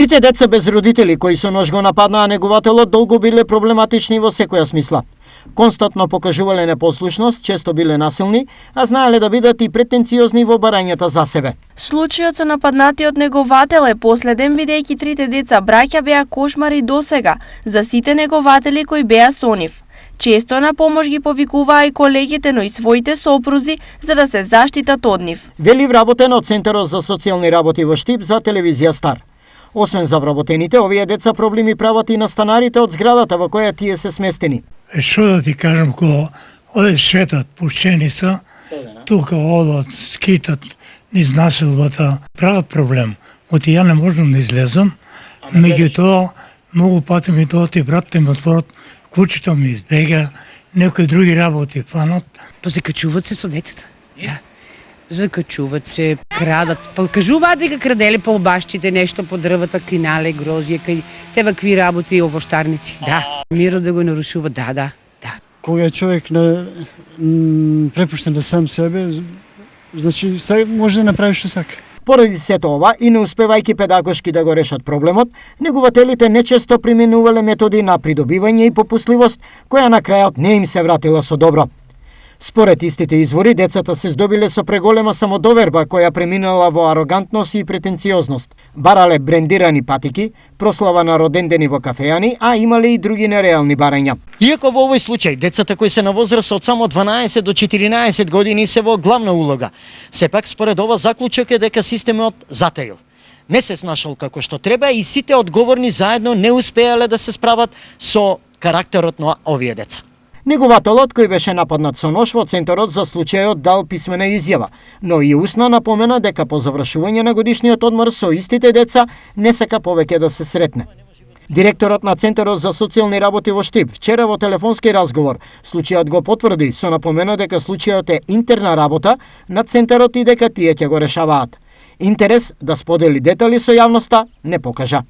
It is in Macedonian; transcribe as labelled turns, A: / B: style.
A: Трите деца без родители кои со нож го нападнаа негователот долго биле проблематични во секоја смисла. Константно покажувале непослушност, често биле насилни, а знаеле да бидат и претенциозни во барањата за себе.
B: Случајот со нападнатиот неговател е последен, бидејќи трите деца браќа беа кошмари досега за сите негователи кои беа со нив. Често на помош ги повикуваа и колегите, но и своите сопрузи, за да се заштитат од нив.
A: Вели вработен од Центарот за социјални работи во Штип за телевизија Стар. Освен за вработените, овие деца проблеми прават и на станарите од зградата во која тие се сместени.
C: Што да ти кажам, кога одеш шетат, пушчени се, тука одат, скитат низ населбата, прават проблем. Оти ја не можам да излезам, меѓутоа многу пати ми доати вратите ми отворат, кучето ми избега, некои други работи фанат.
D: Закачуваат се со децата. Да. Закачуваат се, крадат. Кажуваат дека краделе по лбашчите нешто по дрвата, кинале, грозје, кај те вакви работи и овоштарници. Да. Миро да го нарушува, да.
E: Кога е човек препуштен да сам себе, значи може да направи што сака.
A: Поради сето ова и не успевајќи педагошки да го решат проблемот, негователите нечесто применувале методи на придобивање и попусливост, која на крајот не им се вратила со добро. Според истите извори, децата се здобиле со преголема самодоверба која преминала во арогантност и претенциозност. Барале брендирани патики, прослава на родендени во кафејани, а имале и други нереални барања. Иако во овој случај децата кои се на возраст од само 12 до 14 години се во главна улога, сепак според ова заклучок е дека системот затаил. Не се снашал како што треба и сите одговорни заедно не успеале да се справат со карактерот на овие деца. Негователот кој беше нападнат со нож во Центарот за случајот дал писмена изјава, но и усна напомена дека по завршување на годишниот одмор со истите деца не сака повеќе да се сретне. Директорот на Центарот за социјални работи во Штип вчера во телефонски разговор случајот го потврди со напомена дека случајот е интерна работа на Центарот и дека тие ќе го решаваат. Интерес да сподели детали со јавноста не покажа.